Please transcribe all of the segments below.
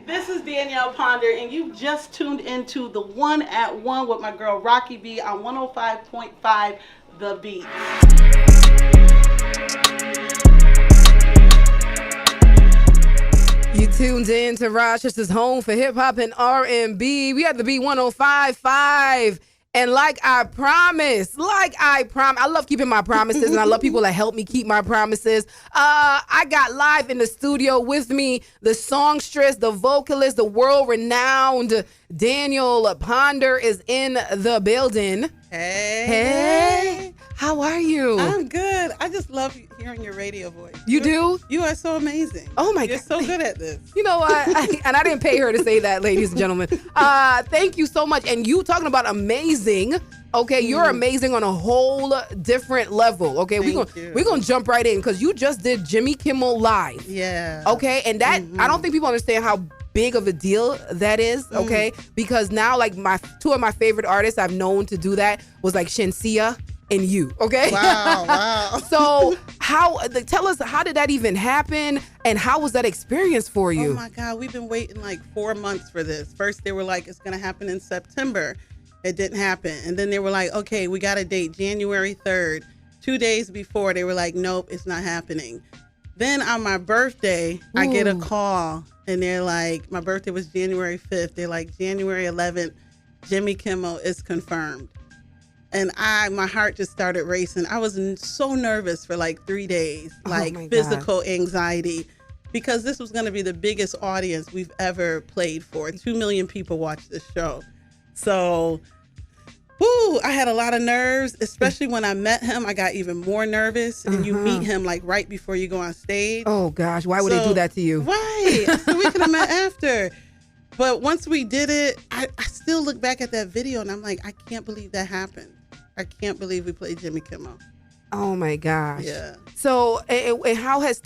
This is Danielle Ponder, and you just tuned into the One at One with my girl Rocky B on 105.5 The Beat. You tuned in to Rochester's home for hip hop and R&B. We at the Beat 105.5. And like I promised, I love keeping my promises, and I love people that help me keep my promises. I got live in the studio with me the songstress, the vocalist, the world-renowned Danielle Ponder is in the building. Hey. How are you? I'm good. I just love hearing your radio voice. You do? You are so amazing. Oh my God. You're so good at this. You know what? And I didn't pay her to say that, ladies and gentlemen. Thank you so much. And you talking about amazing. Okay, you're amazing on a whole different level. Okay, we're gonna jump right in because you just did Jimmy Kimmel Live. Yeah. Okay, and that I don't think people understand how big of a deal that is. Okay, because now like two of my favorite artists I've known to do that was like Shensia and you. Okay. Wow. So tell us, how did that even happen, and how was that experience for you? Oh my God, we've been waiting like 4 months for this. First they were like, it's gonna happen in September. It didn't happen. And then they were like, okay, we got a date, January 3rd. 2 days before they were like, nope, it's not happening. Then on my birthday, I get a call and they're like, my birthday was January 5th. They're like, January 11th, Jimmy Kimmel is confirmed. And my heart just started racing. I was so nervous for like 3 days, like physical anxiety, because this was going to be the biggest audience we've ever played for. 2 million people watched this show. So, I had a lot of nerves, especially when I met him. I got even more nervous. And you meet him like right before you go on stage. Oh gosh, why would they do that to you? Right. So we could have met after. But once we did it, I still look back at that video and I'm like, I can't believe that happened. I can't believe we played Jimmy Kimmel. Oh my gosh. Yeah. So, and how has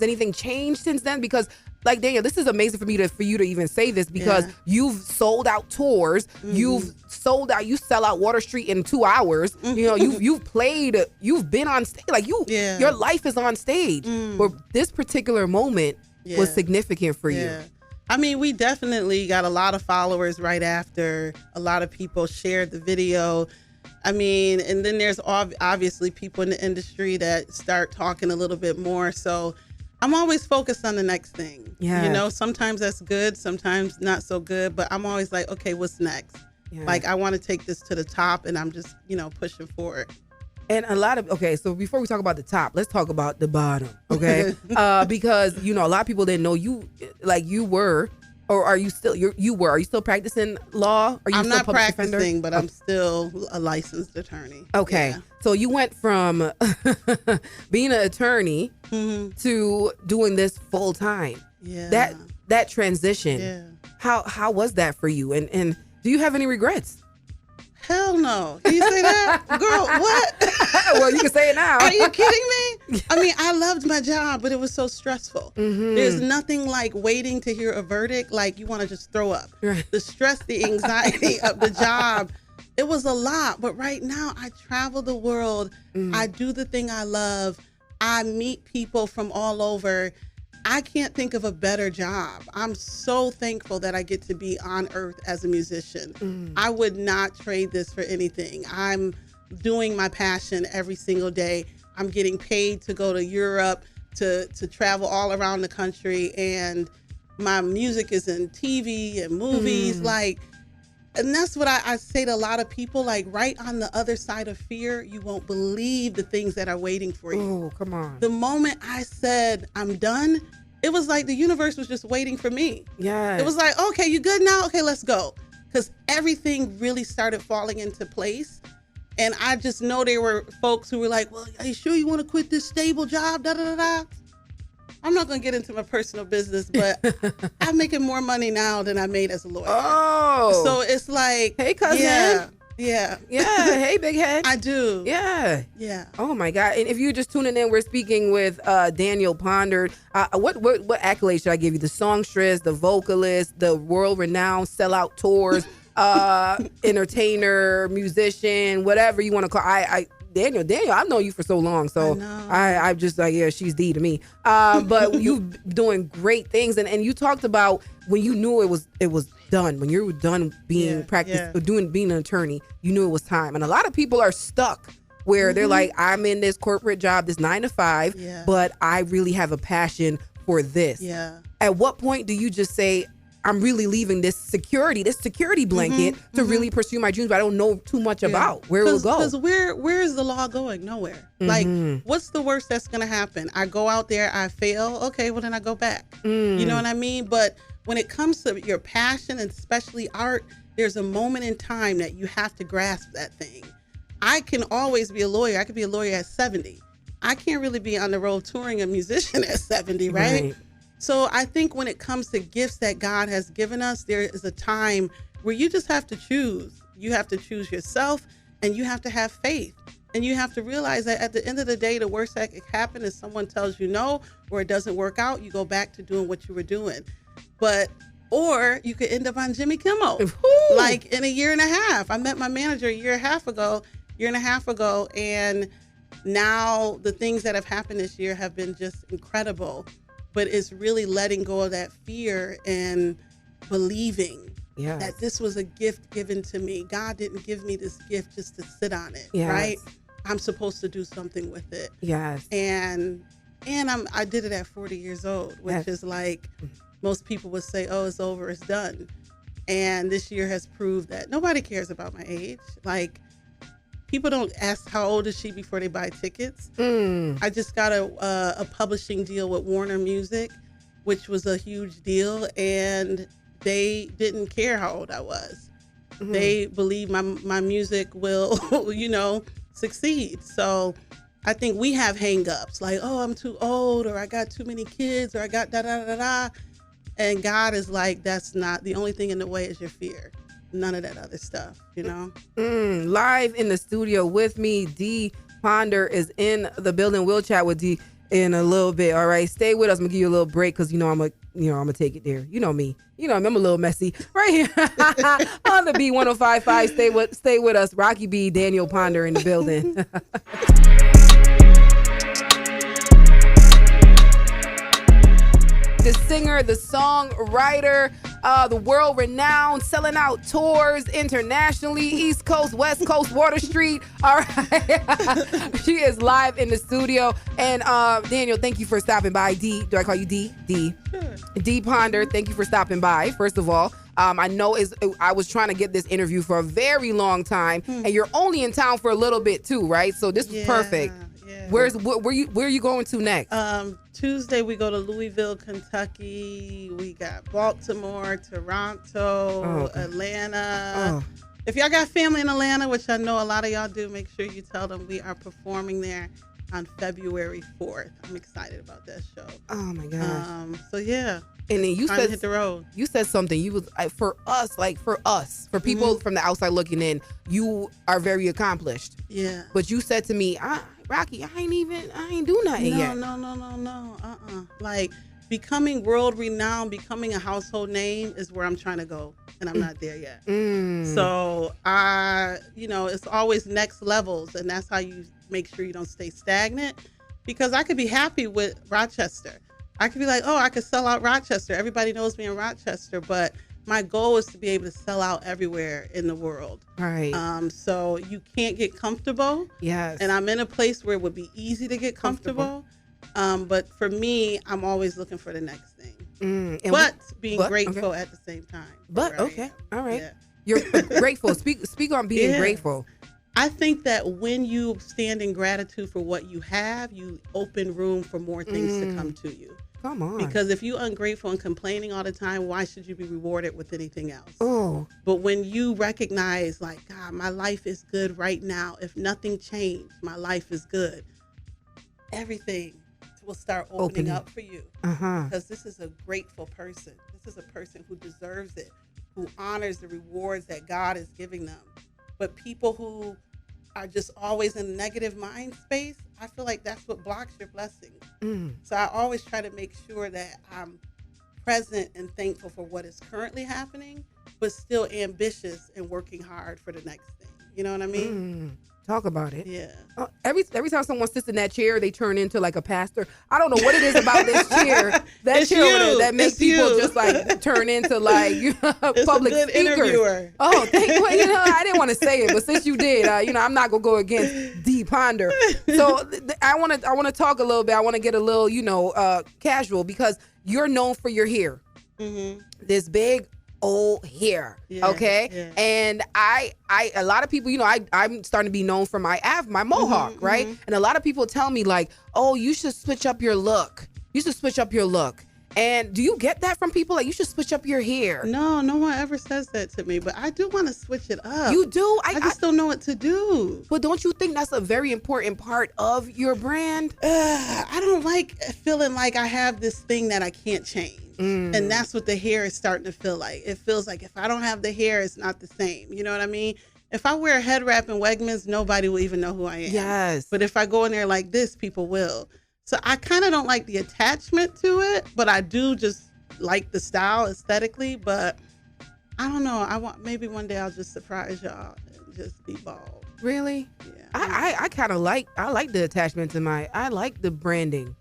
anything changed since then? Because like Danielle, this is amazing for you to even say this, because you've sold out tours, you sell out Water Street in 2 hours. You know, you've played, you've been on stage, like your life is on stage. But this particular moment was significant for you. I mean, we definitely got a lot of followers right after. A lot of people shared the video. I mean, and then there's obviously people in the industry that start talking a little bit more. So I'm always focused on the next thing. Yeah. You know, sometimes that's good, sometimes not so good, but I'm always like, okay, what's next? Yeah. Like, I want to take this to the top, and I'm just, pushing forward. And so before we talk about the top, let's talk about the bottom, okay? Because, a lot of people didn't know you were, or are you still, are you still practicing law? Are you I'm still not public practicing, defender? but I'm still a licensed attorney. Okay. Yeah. So you went from being an attorney to doing this full time. Yeah. That transition. Yeah. How was that for you? And do you have any regrets? Hell no. Can you say that? Girl, what? Well, you can say it now. Are you kidding me? I mean, I loved my job, but it was so stressful. There's nothing like waiting to hear a verdict, like you want to just throw up. Right. The stress, the anxiety of the job, it was a lot. But right now, I travel the world. I do the thing I love. I meet people from all over. I can't think of a better job. I'm so thankful that I get to be on earth as a musician. I would not trade this for anything. I'm doing my passion every single day. I'm getting paid to go to Europe, to travel all around the country, and my music is in TV and movies. And that's what I say to a lot of people, like, right on the other side of fear, you won't believe the things that are waiting for you. Oh, come on. The moment I said, I'm done, it was like the universe was just waiting for me. Yeah. It was like, okay, you good now? Okay, let's go. Because everything really started falling into place. And I just know there were folks who were like, well, are you sure you want to quit this stable job? Da-da-da-da. I'm not going to get into my personal business, but I'm making more money now than I made as a lawyer. Oh. So it's like, hey, cousin. Yeah. Hey, big head. I do. Yeah. Yeah. Oh my God. And if you're just tuning in, we're speaking with Danielle Ponder. What accolades should I give you? The songstress, the vocalist, the world-renowned sellout tours, entertainer, musician, whatever you want to call. Daniel, I've known you for so long, so I'm just like, yeah, she's D to me. But you doing great things, and you talked about when you knew it was done, when you were done being being an attorney, you knew it was time. And a lot of people are stuck where they're like, I'm in this corporate job, this 9 to 5, but I really have a passion for this. Yeah. At what point do you just say, I'm really leaving this security blanket to really pursue my dreams, but I don't know too much about where it will go? Because where is the law going? Nowhere. Like, what's the worst that's going to happen? I go out there, I fail. Okay, well, then I go back. You know what I mean? But when it comes to your passion, and especially art, there's a moment in time that you have to grasp that thing. I can always be a lawyer. I could be a lawyer at 70. I can't really be on the road touring a musician at 70, right? So I think when it comes to gifts that God has given us, there is a time where you just have to choose. You have to choose yourself, and you have to have faith. And you have to realize that at the end of the day, the worst that could happen is someone tells you no, or it doesn't work out. You go back to doing what you were doing. Or you could end up on Jimmy Kimmel, like in a year and a half. I met my manager a year and a half ago, and now the things that have happened this year have been just incredible. But it's really letting go of that fear and believing that this was a gift given to me. God didn't give me this gift just to sit on it, right? I'm supposed to do something with it. Yes. And I did it at 40 years old, which is like, most people would say, oh, it's over, it's done. And this year has proved that nobody cares about my age. Like, people don't ask how old is she before they buy tickets. I just got a publishing deal with Warner Music, which was a huge deal, and they didn't care how old I was. They believe my music will, succeed. So I think we have hang-ups, like, oh, I'm too old, or I got too many kids, or I got da-da-da-da. And God is like, that's not, the only thing in the way is your fear. None of that other stuff, Live in the studio with me, D Ponder is in the building. We'll chat with D in a little bit. All right, stay with us. I'm gonna give you a little break because I'm gonna take it there. You know me. I'm a little messy right here on the B1055. Stay with us. Rocky B, Danielle Ponder in the building. The singer, the songwriter, the world-renowned, selling out tours internationally, East Coast, West Coast, Water Street. All right. She is live in the studio. And Danielle, thank you for stopping by. D, do I call you D? D. Sure. D Ponder, thank you for stopping by, first of all. I know I was trying to get this interview for a very long time, and you're only in town for a little bit too, right? So this was perfect. Yeah. Where are you going to next? Tuesday we go to Louisville, Kentucky. We got Baltimore, Toronto, Atlanta. If y'all got family in Atlanta, which I know a lot of y'all do, make sure you tell them we are performing there on February 4th. I'm excited about that show. Oh my gosh. So yeah. And then you said, hit the road. You said something. You was for people from the outside looking in, you are very accomplished. Yeah. But you said to me, Rocky, I ain't do nothing yet. No. Like, becoming world renowned, becoming a household name is where I'm trying to go, and I'm not there yet. So it's always next levels, and that's how you make sure you don't stay stagnant. Because I could be happy with Rochester. I could be like, oh, I could sell out Rochester. Everybody knows me in Rochester, but my goal is to be able to sell out everywhere in the world. Right. So you can't get comfortable. Yes. And I'm in a place where it would be easy to get comfortable. But for me, I'm always looking for the next thing. But being grateful at the same time. But okay. All right. Yeah. You're grateful. Speak on being grateful. I think that when you stand in gratitude for what you have, you open room for more things to come to you. Come on. Because if you're ungrateful and complaining all the time, why should you be rewarded with anything else? Oh. But when you recognize, like, God, my life is good right now. If nothing changed, my life is good. Everything will start opening up for you. Because this is a grateful person. This is a person who deserves it, who honors the rewards that God is giving them. But people who are just always in a negative mind space, I feel like that's what blocks your blessings. So I always try to make sure that I'm present and thankful for what is currently happening, but still ambitious and working hard for the next thing. You know what I mean? Talk about it. Yeah. Every time someone sits in that chair, they turn into like a pastor. I don't know what it is about this chair. That chair over there that makes people just like turn into like public a good speakers. Interviewer. Oh, well, I didn't want to say it, but since you did, I'm not gonna go against D Ponder. So I want to talk a little bit. I want to get a little, casual because you're known for your hair. Mm-hmm. This big old hair, okay? Yeah. And I a lot of people, I'm starting to be known for my mohawk, right? Mm-hmm. And a lot of people tell me like, oh, you should switch up your look. And do you get that from people? Like, you should switch up your hair. No one ever says that to me, but I do want to switch it up. You do? I just don't know what to do. But don't you think that's a very important part of your brand? I don't like feeling like I have this thing that I can't change. And that's what the hair is starting to feel like. It feels like if I don't have the hair, it's not the same. You know what I mean? If I wear a head wrap in Wegmans, nobody will even know who I am. Yes. But if I go in there like this, people will. So I kind of don't like the attachment to it, but I do just like the style aesthetically. But I don't know. Maybe one day I'll just surprise y'all and just be bald. Really? Yeah. I kind of like the attachment to I like the branding.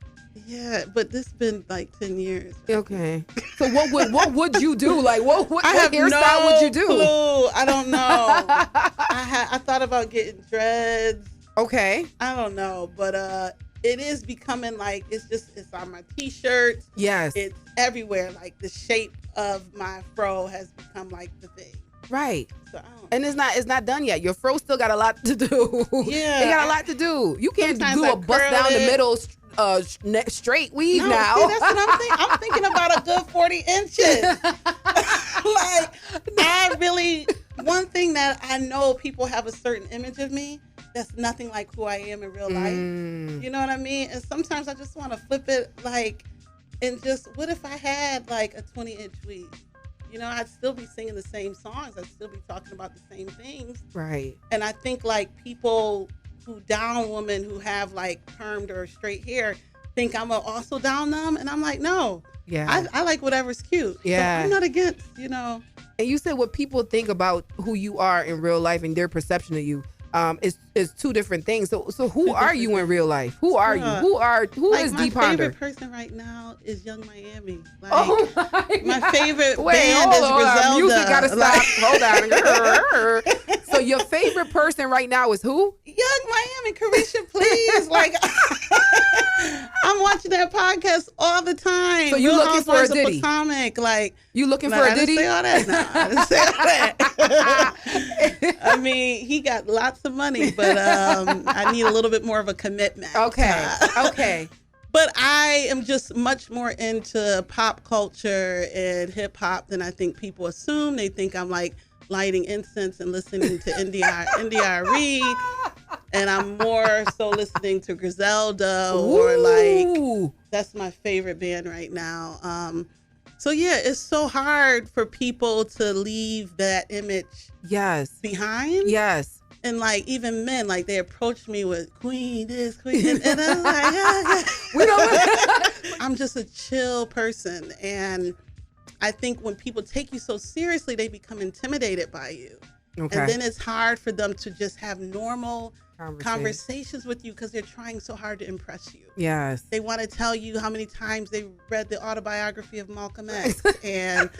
Yeah, but this been like 10 years. Okay. So what would you do? Like what hairstyle no would you do? Clue. I don't know. I thought about getting dreads. Okay. I don't know, but it is becoming like it's on my t-shirts. Yes. It's everywhere. Like the shape of my fro has become like the thing. Right. So I don't know. And it's not done yet. Your fro still got a lot to do. Yeah. It got a lot to do. You can't Sometimes do I a bust curl down the it. middle straight weave No, now. see, that's what I'm thinking. I'm thinking about a good 40 inches. Like, one thing that I know people have a certain image of me that's nothing like who I am in real life. You know what I mean? And sometimes I just want to flip it and just, what if I had like a 20-inch weave? I'd still be singing the same songs. I'd still be talking about the same things. Right. And I think like people who down women who have like permed or straight hair think I'm also down them. And I'm like, no. Yeah. I like whatever's cute. Yeah. So I'm not against, And you said what people think about who you are in real life and their perception of you is two different things. So who are you in real life? Who are you? Who is D Ponder? My favorite person right now is Young Miami. Like, oh my favorite Wait, band is Griselda. Music gotta stop. Like, Hold on. So your favorite person right now is who? Young Miami, Caresha, please. Like, I'm watching that podcast all the time. So you Real looking for a Housewives of Diddy? Potomac, like, You looking no, for a I didn't Diddy? say all that. No, I didn't say all that. I mean, he got lots of money, but I need a little bit more of a commitment. Okay. But I am just much more into pop culture and hip hop than I think people assume. They think I'm like lighting incense and listening to NDRE, and I'm more so listening to Griselda or like, that's my favorite band right now. So yeah, it's so hard for people to leave that image behind. Yes. And like even men, like they approach me with queen this, queen, and I'm like, yeah. We don't. I'm just a chill person, and I think when people take you so seriously, they become intimidated by you. Okay. And then it's hard for them to just have normal conversations with you because they're trying so hard to impress you. Yes. They want to tell you how many times they read the autobiography of Malcolm X and,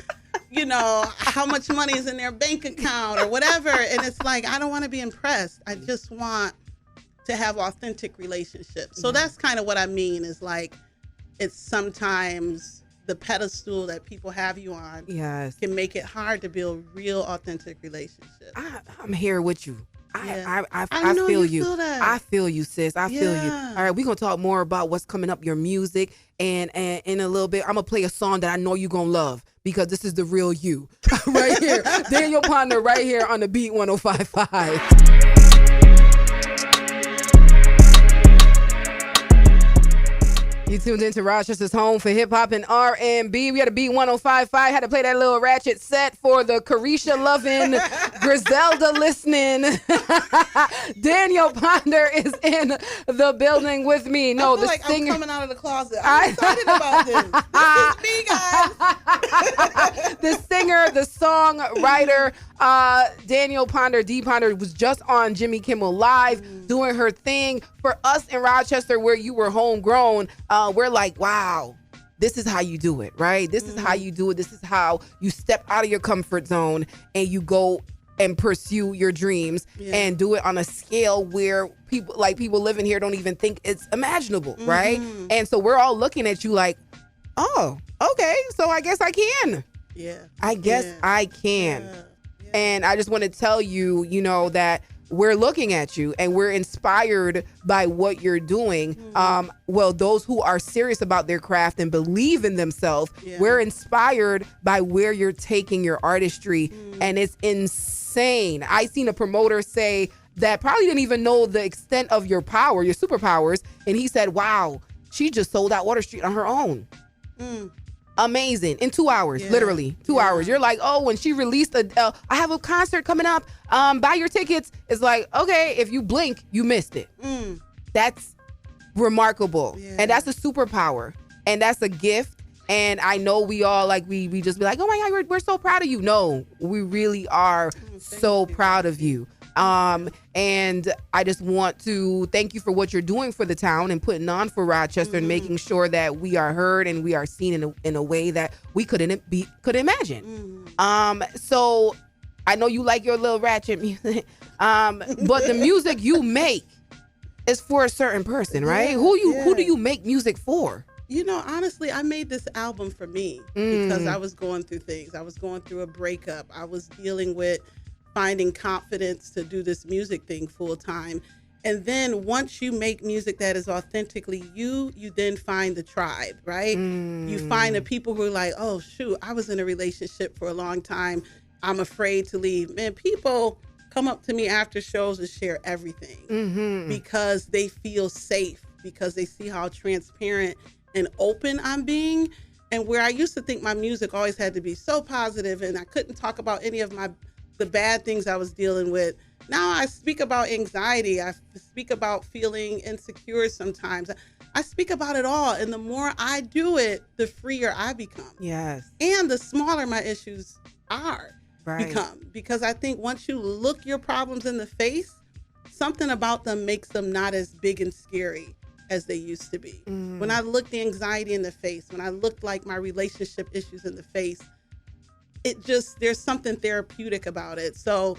how much money is in their bank account or whatever. And it's like, I don't want to be impressed. I just want to have authentic relationships. So that's kind of what I mean is like, it's sometimes the pedestal that people have you on can make it hard to build real authentic relationships. I'm here with you. Yeah. I know feel you you. feel that. I feel you, sis. I feel you. Yeah. All right, we're gonna talk more about what's coming up, your music, and in a little bit, I'm gonna play a song that I know you're gonna love because this is the real you, right here. Danielle Ponder, right here on the Beat 105.5. You tuned into Rochester's home for hip hop and R&B. We had a Beat 105.5. Had to play that little ratchet set for the Caresha loving Griselda listening. Danielle Ponder is in the building with me. No, I feel the like singer. I'm coming out of the closet. I'm excited about this. This is me, guys. The singer, the songwriter, Danielle Ponder, D. Ponder, was just on Jimmy Kimmel Live doing her thing. For us in Rochester, where you were homegrown, we're like, wow. This is how you do it, right? This is how you do it. This is how you step out of your comfort zone and you go and pursue your dreams and do it on a scale where people living here don't even think it's imaginable, right? And so we're all looking at you like, oh, okay, so I guess I can. Yeah. I guess I can. Yeah. And I just want to tell you, that we're looking at you and we're inspired by what you're doing. Well, those who are serious about their craft and believe in themselves, we're inspired by where you're taking your artistry. And it's insane. I seen a promoter say that probably didn't even know the extent of your power, your superpowers. And he said, wow, she just sold out Water Street on her own. Amazing. In 2 hours, literally 2 hours. You're like, oh, when she released I have a concert coming up, buy your tickets. It's like, okay, if you blink, you missed it. That's remarkable. And that's a superpower. And that's a gift. And I know we all we just be like, oh my God, we're so proud of you. No, we really are so proud of you. And I just want to thank you for what you're doing for the town and putting on for Rochester and making sure that we are heard and we are seen in a way that we could imagine. So I know you like your little ratchet music, but the music you make is for a certain person, right? Who do you make music for? Honestly, I made this album for me because I was going through things. I was going through a breakup. I was dealing with finding confidence to do this music thing full time. And then once you make music that is authentically you then find the tribe, right? You find the people who are like, oh, shoot, I was in a relationship for a long time. I'm afraid to leave. Man, people come up to me after shows and share everything because they feel safe, because they see how transparent and open I'm being. And where I used to think my music always had to be so positive and I couldn't talk about any of the bad things I was dealing with. Now I speak about anxiety. I speak about feeling insecure sometimes. I speak about it all. And the more I do it, the freer I become. Yes. And the smaller my issues become. Because I think once you look your problems in the face, something about them makes them not as big and scary as they used to be. When I look the anxiety in the face, when I look like my relationship issues in the face, there's something therapeutic about it. So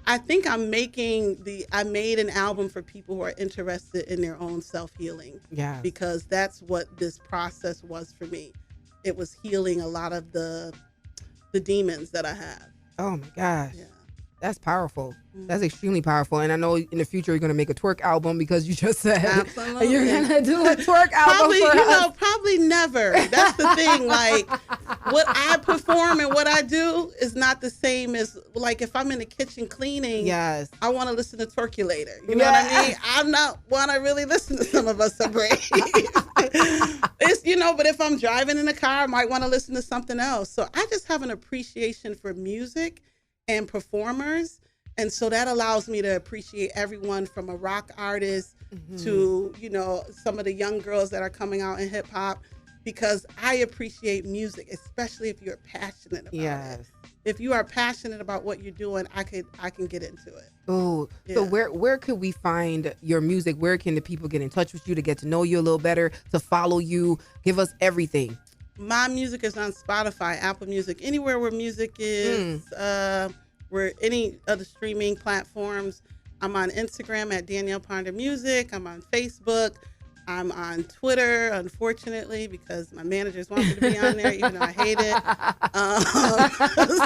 I think I made an album for people who are interested in their own self-healing. Yeah. Because that's what this process was for me. It was healing a lot of the demons that I have. Oh my gosh. Yeah. That's powerful. That's extremely powerful. And I know in the future you're going to make a twerk album because you just said you're going to do a twerk album for us. Probably never. That's the thing. Like what I perform and what I do is not the same as like if I'm in the kitchen cleaning. Yes. I want to listen to Twerkulator. You know what I mean? I'm not want to really listen to Some of Us Are Brave. It's but if I'm driving in the car, I might want to listen to something else. So I just have an appreciation for music and performers. And so that allows me to appreciate everyone from a rock artist to, some of the young girls that are coming out in hip hop, because I appreciate music, especially if you're passionate about it. If you are passionate about what you're doing, I can get into it. Oh, so where could we find your music? Where can the people get in touch with you to get to know you a little better, to follow you? Give us everything. My music is on Spotify, Apple Music, anywhere where music is, where any other streaming platforms. I'm on Instagram at Danielle Ponder Music. I'm on Facebook. I'm on Twitter, unfortunately, because my managers want me to be on there, even though I hate it.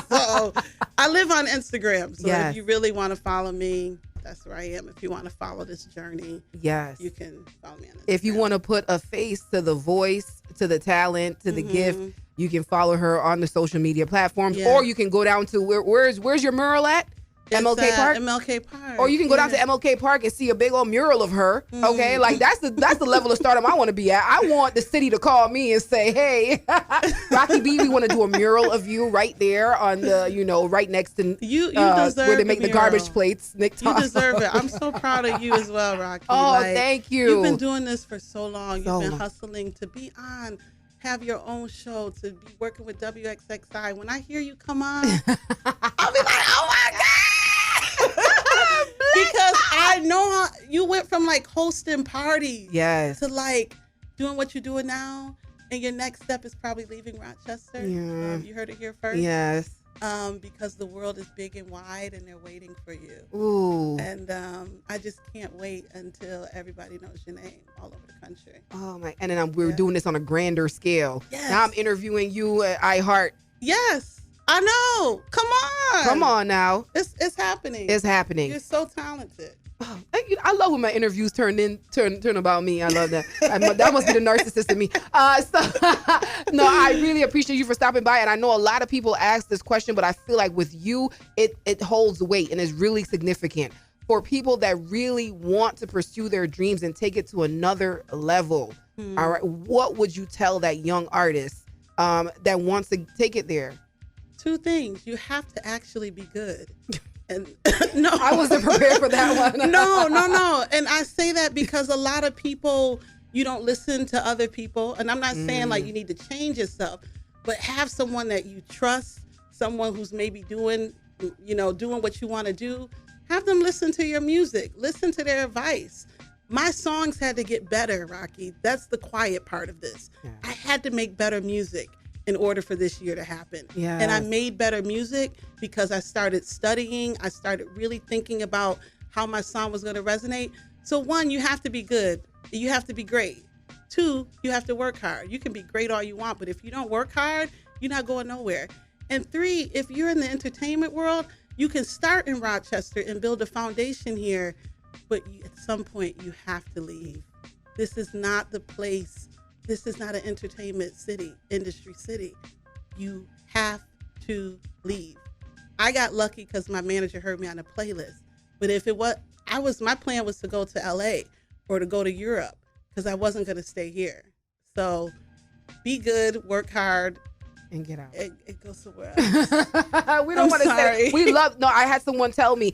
So I live on Instagram. So if you really want to follow me, that's where I am. If you want to follow this journey, you can follow me on Instagram. If you want to put a face to the voice, to the talent, to the gift, you can follow her on the social media platforms, or you can go down to where's your mural at? MLK Park? MLK Park. Or you can go down to MLK Park and see a big old mural of her. Okay, like that's the level of stardom I want to be at. I want the city to call me and say, "Hey, Rocky B, we want to do a mural of you right there on the, right next to you deserve where they make the garbage plates." Nick you deserve it. I'm so proud of you as well, Rocky. Oh, thank you. You've been doing this for so long. You've been hustling to be on. Have your own show, to be working with WXXI. When I hear you come on, I'll be like, oh my God. Because I know how you went from like hosting parties to like doing what you're doing now. And your next step is probably leaving Rochester. Yeah. You heard it here first. Yes. Because the world is big and wide and they're waiting for you. Ooh. And I just can't wait until everybody knows your name all over the country. Oh my! And then we're doing this on a grander scale. Yes. Now I'm interviewing you at iHeart. Yes, I know. Come on. Come on now. It's happening. It's happening. You're so talented. Oh, I love when my interviews turn about me. I love that. That must be the narcissist in me. No, I really appreciate you for stopping by. And I know a lot of people ask this question, but I feel like with you, it holds weight and is really significant for people that really want to pursue their dreams and take it to another level. All right, what would you tell that young artist that wants to take it there? 2 things. You have to actually be good. And no, I wasn't prepared for that one. No. And I say that because a lot of people, you don't listen to other people. And I'm not saying like you need to change yourself, but have someone that you trust, someone who's maybe doing what you want to do. Have them listen to your music, listen to their advice. My songs had to get better, Rocky. That's the quiet part of this. Yeah. I had to make better music in order for this year to happen. Yeah. And I made better music because I started studying. I started really thinking about how my song was going to resonate. So 1, you have to be good. You have to be great. 2, you have to work hard. You can be great all you want, but if you don't work hard, you're not going nowhere. And 3, if you're in the entertainment world, you can start in Rochester and build a foundation here, but at some point you have to leave. This is not the place. This is not an entertainment city, industry city. You have to leave. I got lucky because my manager heard me on a playlist. But if it was, my plan was to go to LA or to go to Europe because I wasn't going to stay here. So be good, work hard, and get out. And go somewhere else. We don't want to say. We love. No, I had someone tell me